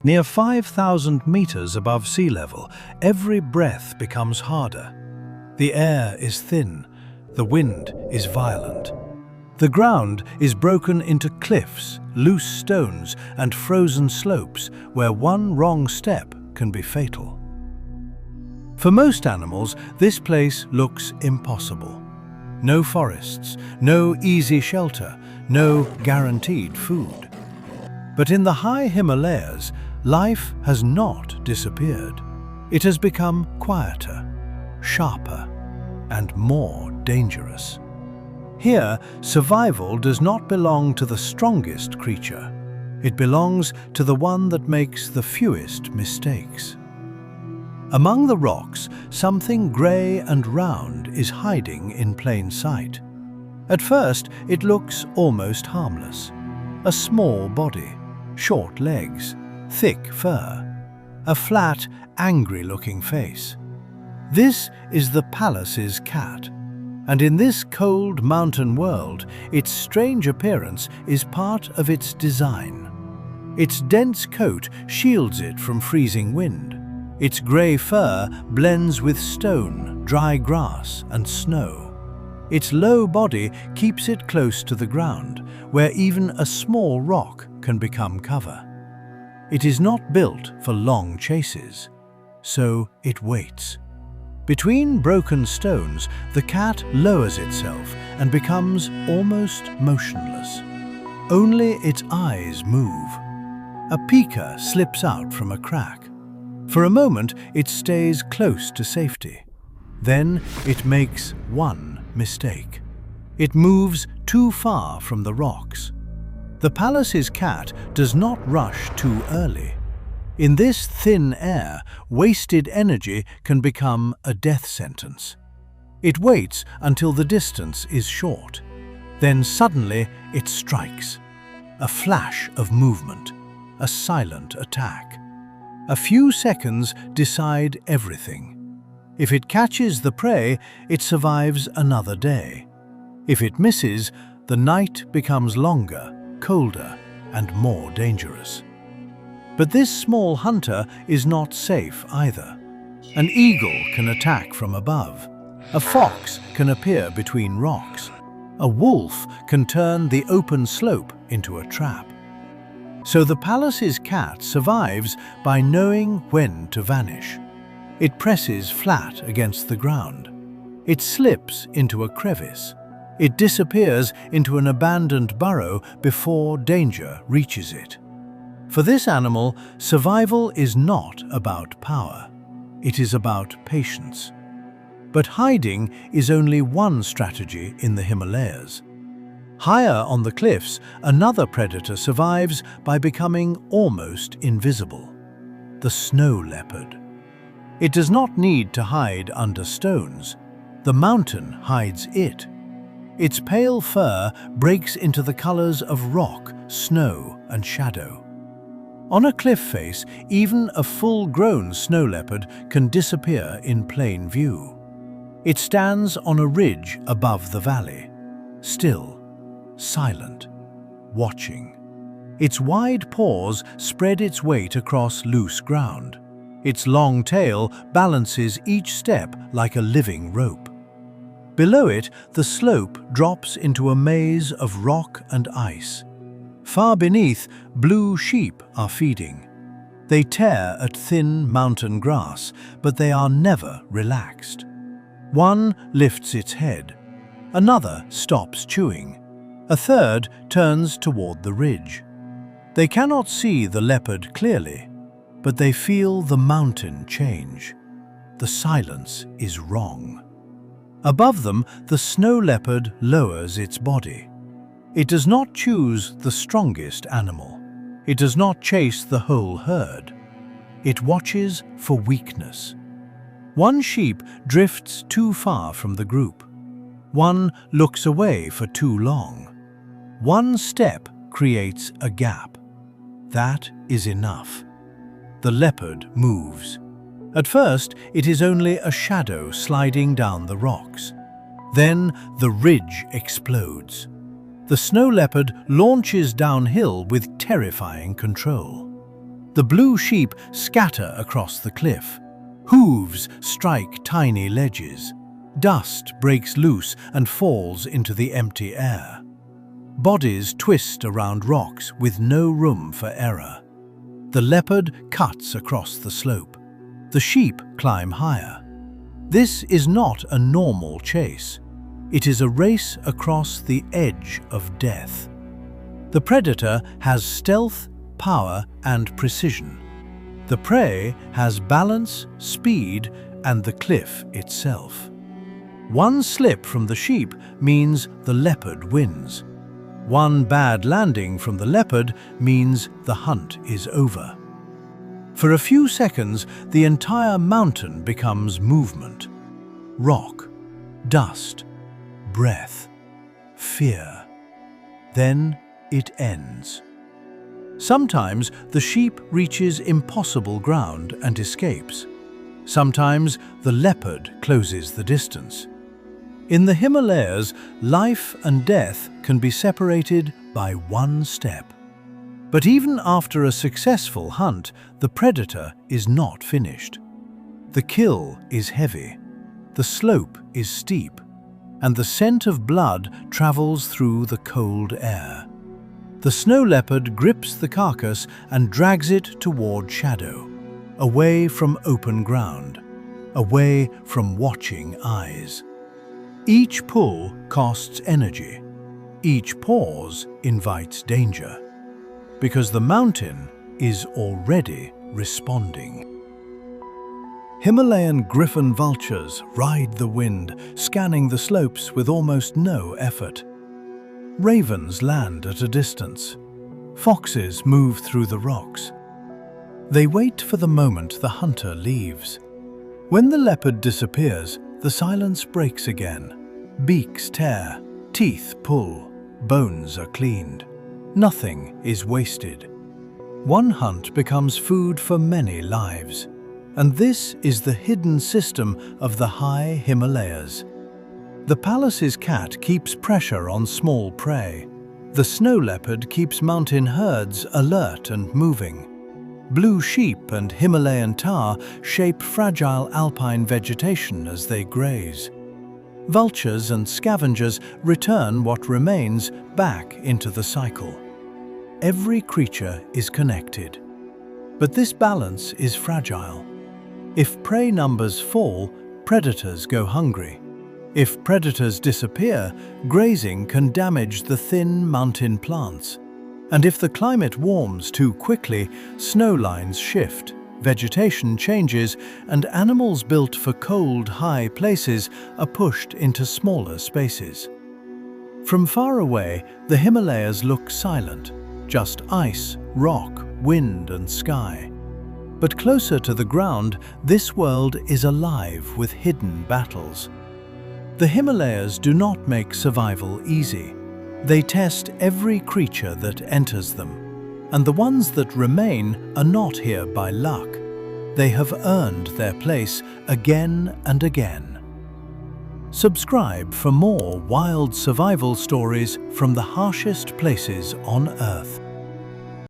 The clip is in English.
Near 5,000 meters above sea level, every breath becomes harder. The air is thin, the wind is violent. The ground is broken into cliffs, loose stones, and frozen slopes where one wrong step can be fatal. For most animals, this place looks impossible. No forests, no easy shelter, no guaranteed food. But in the high Himalayas, life has not disappeared. It has become quieter, sharper, and more dangerous. Here, survival does not belong to the strongest creature. It belongs to the one that makes the fewest mistakes. Among the rocks, something grey and round is hiding in plain sight. At first, it looks almost harmless. A small body, short legs, thick fur, a flat, angry-looking face. This is the Pallas's cat, and in this cold mountain world, its strange appearance is part of its design. Its dense coat shields it from freezing wind. Its grey fur blends with stone, dry grass, and snow. Its low body keeps it close to the ground, where even a small rock can become cover. It is not built for long chases, so it waits. Between broken stones, the cat lowers itself and becomes almost motionless. Only its eyes move. A peeker slips out from a crack. For a moment, it stays close to safety. Then it makes one mistake. It moves too far from the rocks. The Pallas's cat does not rush too early. In this thin air, wasted energy can become a death sentence. It waits until the distance is short. Then suddenly it strikes. A flash of movement, a silent attack. A few seconds decide everything. If it catches the prey, it survives another day. If it misses, the night becomes longer, colder, and more dangerous. But this small hunter is not safe either. An eagle can attack from above. A fox can appear between rocks. A wolf can turn the open slope into a trap. So the Pallas's cat survives by knowing when to vanish. It presses flat against the ground. It slips into a crevice. It disappears into an abandoned burrow before danger reaches it. For this animal, survival is not about power. It is about patience. But hiding is only one strategy in the Himalayas. Higher on the cliffs, another predator survives by becoming almost invisible: the snow leopard. It does not need to hide under stones. The mountain hides it. Its pale fur breaks into the colors of rock, snow, and shadow. On a cliff face, even a full-grown snow leopard can disappear in plain view. It stands on a ridge above the valley, still, silent, watching. Its wide paws spread its weight across loose ground. Its long tail balances each step like a living rope. Below it, the slope drops into a maze of rock and ice. Far beneath, blue sheep are feeding. They tear at thin mountain grass, but they are never relaxed. One lifts its head. Another stops chewing. A third turns toward the ridge. They cannot see the leopard clearly, but they feel the mountain change. The silence is wrong. Above them, the snow leopard lowers its body. It does not choose the strongest animal. It does not chase the whole herd. It watches for weakness. One sheep drifts too far from the group. One looks away for too long. One step creates a gap. That is enough. The leopard moves. At first, it is only a shadow sliding down the rocks. Then the ridge explodes. The snow leopard launches downhill with terrifying control. The blue sheep scatter across the cliff. Hooves strike tiny ledges. Dust breaks loose and falls into the empty air. Bodies twist around rocks with no room for error. The leopard cuts across the slope. The sheep climb higher. This is not a normal chase. It is a race across the edge of death. The predator has stealth, power, and precision. The prey has balance, speed, and the cliff itself. One slip from the sheep means the leopard wins. One bad landing from the leopard means the hunt is over. For a few seconds, the entire mountain becomes movement. Rock, dust, breath, fear. Then it ends. Sometimes the sheep reaches impossible ground and escapes. Sometimes the leopard closes the distance. In the Himalayas, life and death can be separated by one step. But even after a successful hunt, the predator is not finished. The kill is heavy, the slope is steep, and the scent of blood travels through the cold air. The snow leopard grips the carcass and drags it toward shadow, away from open ground, away from watching eyes. Each pull costs energy. Each pause invites danger. Because the mountain is already responding. Himalayan griffon vultures ride the wind, scanning the slopes with almost no effort. Ravens land at a distance. Foxes move through the rocks. They wait for the moment the hunter leaves. When the leopard disappears, the silence breaks again. Beaks tear, teeth pull, bones are cleaned. Nothing is wasted. One hunt becomes food for many lives. And this is the hidden system of the high Himalayas. The Pallas's cat keeps pressure on small prey. The snow leopard keeps mountain herds alert and moving. Blue sheep and Himalayan tahr shape fragile alpine vegetation as they graze. Vultures and scavengers return what remains back into the cycle. Every creature is connected. But this balance is fragile. If prey numbers fall, predators go hungry. If predators disappear, grazing can damage the thin mountain plants. And if the climate warms too quickly, snow lines shift, vegetation changes, and animals built for cold, high places are pushed into smaller spaces. From far away, the Himalayas look silent, just ice, rock, wind, and sky. But closer to the ground, this world is alive with hidden battles. The Himalayas do not make survival easy. They test every creature that enters them. And the ones that remain are not here by luck. They have earned their place again and again. Subscribe for more wild survival stories from the harshest places on Earth.